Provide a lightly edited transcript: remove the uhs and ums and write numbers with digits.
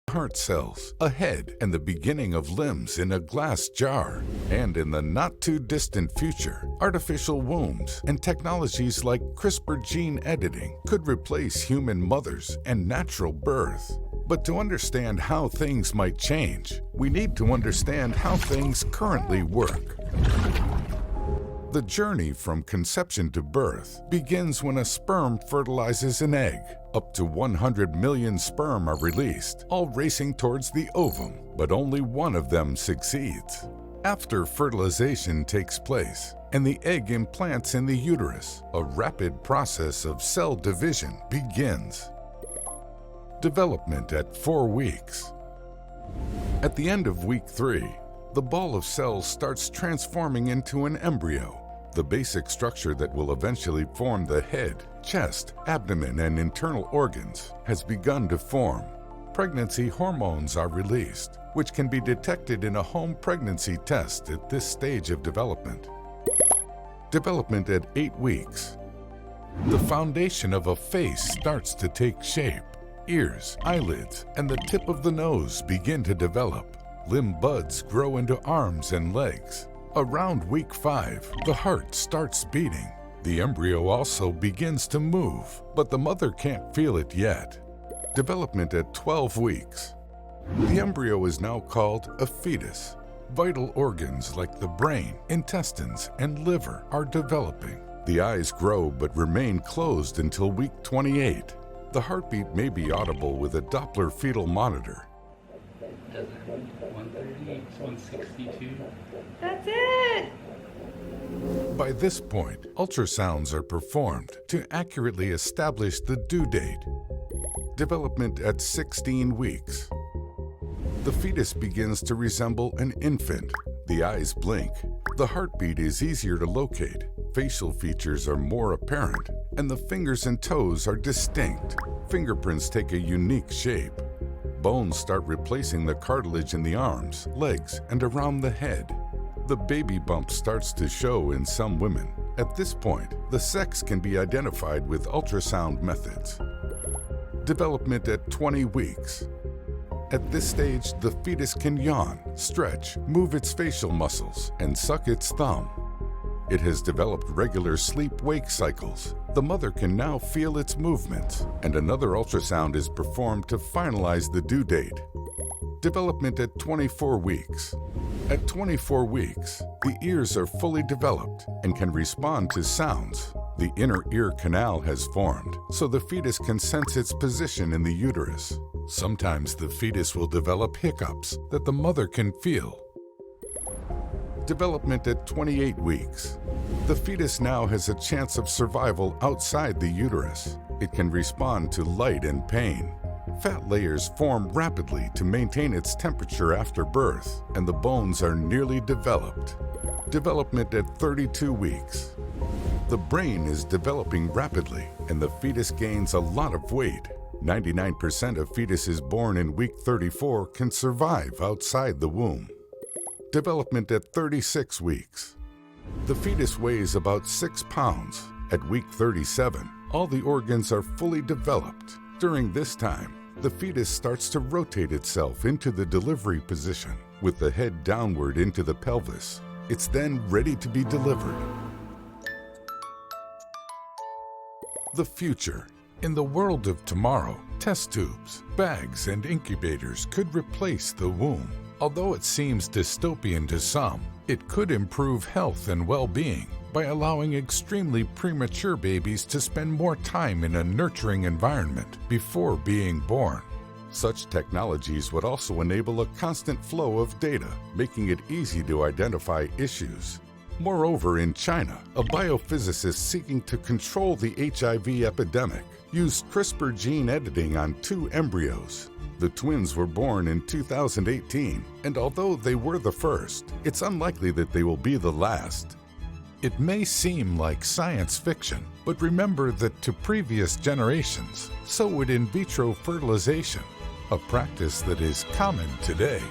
heart cells, a head, and the beginning of limbs in a glass jar. And in the not-too-distant future, artificial wombs and technologies like CRISPR gene editing could replace human mothers and natural birth. But to understand how things might change, we need to understand how things currently work. The journey from conception to birth begins when a sperm fertilizes an egg. Up to 100 million sperm are released, all racing towards the ovum, but only one of them succeeds. After fertilization takes place and the egg implants in the uterus, a rapid process of cell division begins. Development at 4 weeks. At the end of week 3, the ball of cells starts transforming into an embryo, the basic structure that will eventually form the head, chest, abdomen, and internal organs has begun to form. Pregnancy hormones are released, which can be detected in a home pregnancy test at this stage of development. Development at 8 weeks. The foundation of a face starts to take shape. Ears, eyelids, and the tip of the nose begin to develop. Limb buds grow into arms and legs. Around week 5, the heart starts beating. The embryo also begins to move, but the mother can't feel it yet. Development at 12 weeks. The embryo is now called a fetus. Vital organs like the brain, intestines, and liver are developing. The eyes grow but remain closed until week 28. The heartbeat may be audible with a Doppler fetal monitor. 130, 162. That's it! By this point, ultrasounds are performed to accurately establish the due date. Development at 16 weeks. The fetus begins to resemble an infant. The eyes blink. The heartbeat is easier to locate. Facial features are more apparent, and the fingers and toes are distinct. Fingerprints take a unique shape. Bones start replacing the cartilage in the arms, legs, and around the head. The baby bump starts to show in some women. At this point, the sex can be identified with ultrasound methods. Development at 20 weeks. At this stage, the fetus can yawn, stretch, move its facial muscles, and suck its thumb. It has developed regular sleep-wake cycles. The mother can now feel its movements, and another ultrasound is performed to finalize the due date. Development at 24 weeks. At 24 weeks, the ears are fully developed and can respond to sounds. The inner ear canal has formed, so the fetus can sense its position in the uterus. Sometimes the fetus will develop hiccups that the mother can feel. Development at 28 weeks. The fetus now has a chance of survival outside the uterus. It can respond to light and pain. Fat layers form rapidly to maintain its temperature after birth, and the bones are nearly developed. Development at 32 weeks. The brain is developing rapidly, and the fetus gains a lot of weight. 99% of fetuses born in week 34 can survive outside the womb. Development at 36 weeks. The fetus weighs about 6 pounds. At week 37, all the organs are fully developed. During this time, the fetus starts to rotate itself into the delivery position, with the head downward into the pelvis. It's then ready to be delivered. The future. In the world of tomorrow, test tubes, bags, and incubators could replace the womb. Although it seems dystopian to some, it could improve health and well-being by allowing extremely premature babies to spend more time in a nurturing environment before being born. Such technologies would also enable a constant flow of data, making it easy to identify issues. Moreover, in China, a biophysicist seeking to control the HIV epidemic used CRISPR gene editing on 2 embryos. The twins were born in 2018, and although they were the first, it's unlikely that they will be the last. It may seem like science fiction, but remember that to previous generations, so would in vitro fertilization, a practice that is common today.